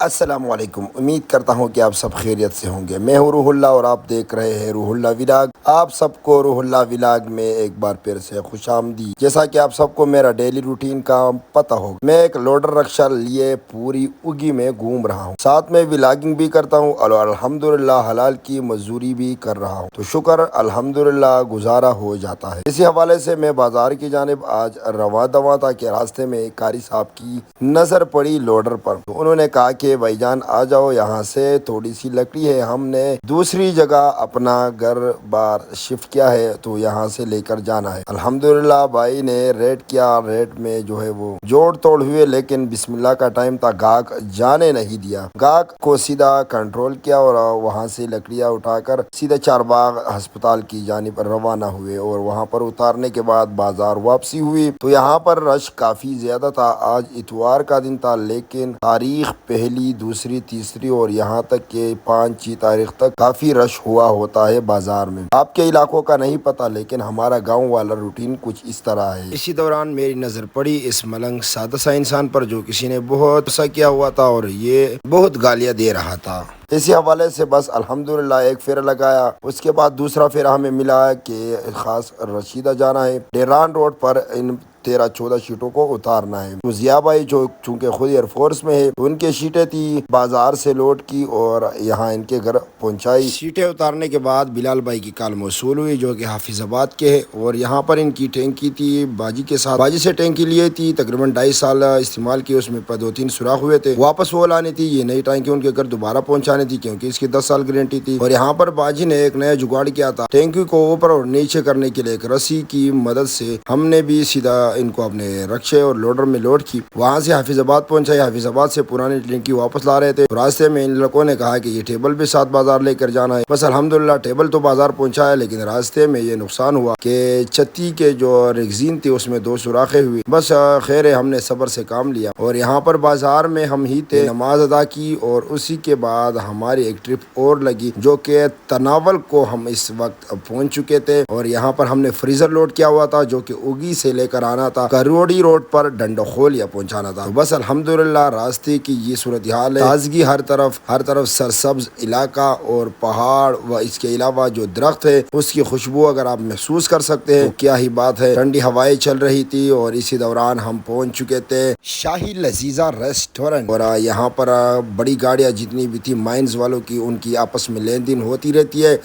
السلام علیکم، امید کرتا ہوں کہ آپ سب خیریت سے ہوں گے۔ میں ہوں روح اللہ اور آپ دیکھ رہے ہیں روح اللہ ولاگ۔ آپ سب کو روح اللہ ولاگ میں ایک بار پھر سے خوش آمدید۔ جیسا کہ آپ سب کو میرا ڈیلی روٹین کا پتہ ہوگا، میں ایک لوڈر رکشہ لیے پوری اگی میں گھوم رہا ہوں، ساتھ میں ولاگنگ بھی کرتا ہوں اور الحمدللہ حلال کی مزدوری بھی کر رہا ہوں، تو شکر الحمدللہ گزارا ہو جاتا ہے۔ اسی حوالے سے میں بازار کی جانب آج رواں دواں تھا کہ راستے میں ایک قاری صاحب کی نظر پڑی لوڈر پر، تو انہوں نے کہا کہ بھائی جان آ جاؤ، یہاں سے تھوڑی سی لکڑی ہے، ہم نے دوسری جگہ اپنا گھر بار شفٹ کیا ہے تو یہاں سے لے کر جانا ہے۔ الحمدللہ بھائی نے ریٹ کیا، ریٹ میں جو ہے وہ جوڑ توڑ ہوئے، لیکن بسم اللہ کا ٹائم تھا، گاہک جانے نہیں دیا۔ گاہک کو سیدھا کنٹرول کیا اور وہاں سے لکڑیاں اٹھا کر سیدھا چارباغ ہسپتال کی جانب روانہ ہوئے، اور وہاں پر اتارنے کے بعد بازار واپسی ہوئی تو یہاں پر رش کافی زیادہ تھا۔ آج اتوار کا دن تھا، لیکن تاریخ پہلی، دوسری، تیسری اور یہاں تک کہ 5 تاریخ تک کافی رش ہوا ہوتا ہے بازار میں۔ آپ کے علاقوں کا نہیں پتا، لیکن ہمارا گاؤں والا روٹین کچھ اس طرح ہے۔ اسی دوران میری نظر پڑی اس ملنگ سادہ سا انسان پر، جو کسی نے بہت غصہ کیا ہوا تھا اور یہ بہت گالیاں دے رہا تھا۔ اسی حوالے سے بس الحمدللہ ایک پھیرا لگایا، اس کے بعد دوسرا پھیرا ہمیں ملا کہ خاص رشیدہ جانا ہے، ڈیران روڈ پر ان 13-14 شیٹوں کو اتارنا ہے۔ تو ضیاء بھائی جو چونکہ خود ایئر فورس میں ہے، ان کے شیٹیں تھی، بازار سے لوڈ کی اور یہاں ان کے گھر پہنچائی۔ شیٹیں اتارنے کے بعد بلال بھائی کی کال موصول ہوئی، جو کہ حافظ آباد کے ہے، اور یہاں پر ان کی ٹینکی تھی باجی کے ساتھ، باجی سے ٹینکی لیے تھی، تقریباً 2.5 سال استعمال کی، اس میں 2-3 سوراخ ہوئے تھے، واپس وہ لانی تھی، یہ نئی ٹینکی ان کے گھر دوبارہ پہنچانی تھی کیونکہ اس کی 10 سال گارنٹی تھی۔ اور یہاں پر باجی نے ایک نیا جگاڑ کیا تھا، ٹینکی کو اوپر اور نیچے کرنے کے لیے ایک رسی کی مدد سے ہم نے بھی سیدھا ان کو اپنے رکشے اور لوڈر میں لوڈ کی، وہاں سے حافظ آباد پہنچائی۔ حافظ آباد سے پرانی ٹینکی واپس لا رہے تھے، راستے میں ان لڑکوں نے کہا کہ یہ ٹیبل بھی ساتھ بازار لے کر جانا ہے۔ بس الحمدللہ ٹیبل تو بازار پہنچایا، لیکن راستے میں یہ نقصان ہوا کہ چھتی کے جو ریگزین تھی اس میں 2 سوراخیں ہوئی۔ بس خیر ہے، ہم نے صبر سے کام لیا اور یہاں پر بازار میں ہم ہی تھے، نماز ادا کی اور اسی کے بعد ہماری ایک ٹرپ اور لگی، جو کہ تناول کو ہم اس وقت پہنچ چکے تھے، اور یہاں پر ہم نے فریزر لوڈ کیا ہوا تھا، جو کہ اگی سے لے کر آنا تھا، کروڑی روڈ پر ڈنڈوخولیا پہنچانا تھا۔ تو بس الحمدللہ راستے کی یہ صورتحال ہے، تازگی ہر طرف سرسبز علاقہ اور پہاڑ، و اس کے علاوہ جو درخت ہے اس کی خوشبو اگر آپ محسوس کر سکتے ہیں تو کیا ہی بات ہے۔ ٹھنڈی ہوائیں چل رہی تھی اور اسی دوران ہم پہنچ چکے تھے شاہی لذیذہ ریسٹورنٹ، اور یہاں پر بڑی گاڑیاں جتنی بھی تھی مائنز والوں کی، ان کی آپس میں لین دین ہوتی رہتی ہے،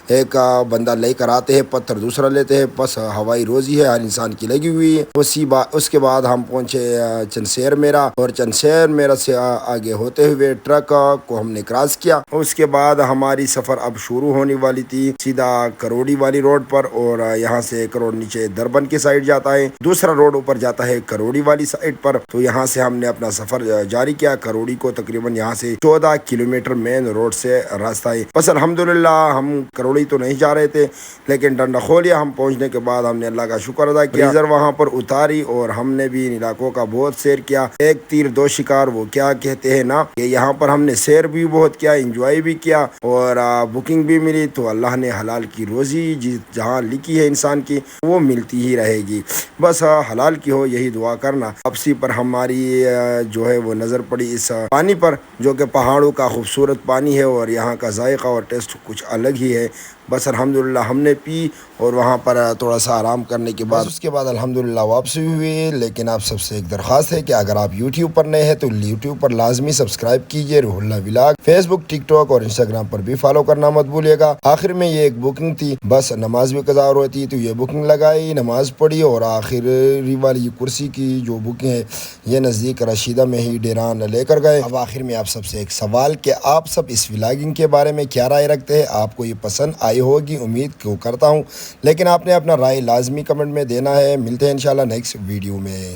ایک بندہ لے کر آتے ہیں پتھر، دوسرا لیتے ہیں، بس ہوائی روزی ہے ہر انسان کی لگی ہوئی ہے۔ اس کے بعد ہم پہنچے چنسیر میرا، اور چنسیر میرا سے آگے ہوتے ہوئے ٹرک کو ہم نے کراس کیا۔ اس کے بعد ہماری سفر اب شروع ہونے والی تھی سیدھا کروڑی والی روڈ پر، اور یہاں سے ایک روڈ نیچے دربن کی سائڈ جاتا ہے، دوسرا روڈ اوپر جاتا ہے کروڑی والی سائڈ پر۔ تو یہاں سے ہم نے اپنا سفر جاری کیا کروڑی کو، تقریباً یہاں سے 14 کلومیٹر مین روڈ سے راستہ ہے۔ بس الحمدللہ ہم کروڑی تو نہیں جا رہے تھے، لیکن ڈنڈوخولیا ہم پہنچنے کے بعد ہم نے اللہ کا شکر ادا کیا، فریزر وہاں پر اتاری اور ہم نے بھی ان علاقوں کا بہت سیر کیا، ایک تیر دو شکار وہ کیا کہتے ہیں نا، کہ یہاں پر ہم نے سیر بھی بہت کیا، انجوائے بھی کیا اور بکنگ بھی ملی۔ تو اللہ نے حلال کی روزی جہاں لکھی ہے انسان کی وہ ملتی ہی رہے گی، بس حلال کی ہو یہی دعا کرنا۔ واپسی پر ہماری جو ہے وہ نظر پڑی اس پانی پر، جو کہ پہاڑوں کا خوبصورت پانی ہے اور یہاں کا ذائقہ اور ٹیسٹ کچھ الگ ہی ہے۔ بس الحمدللہ ہم نے پی اور وہاں پر تھوڑا سا آرام کرنے کے بعد اس کے بعد الحمدللہ واپسی ہوئی۔ لیکن آپ سب سے ایک درخواست ہے کہ اگر آپ یوٹیوب پر نئے ہیں تو یوٹیوب پر لازمی سبسکرائب کیجئے روح اللہ ولاگ، فیس بک، ٹک ٹاک اور انسٹاگرام پر بھی فالو کرنا مت بھولیے گا۔ آخر میں یہ ایک بکنگ تھی، بس نماز بھی قضا ہوتی ہے تو یہ بکنگ لگائی، نماز پڑھی، اور آخری والی کرسی کی جو بکنگ ہے یہ نزدیک رشیدہ میں ہی ڈیران لے کر گئے۔ اب آخر میں آپ سب سے ایک سوال کہ آپ سب اس ولاگنگ کے بارے میں کیا رائے رکھتے ہیں؟ آپ کو یہ پسند آئی ہوگی، امید کو کرتا ہوں، لیکن آپ نے اپنا رائے لازمی کمنٹ میں دینا ہے۔ ملتے ہیں انشاءاللہ نیکسٹ ویڈیو میں۔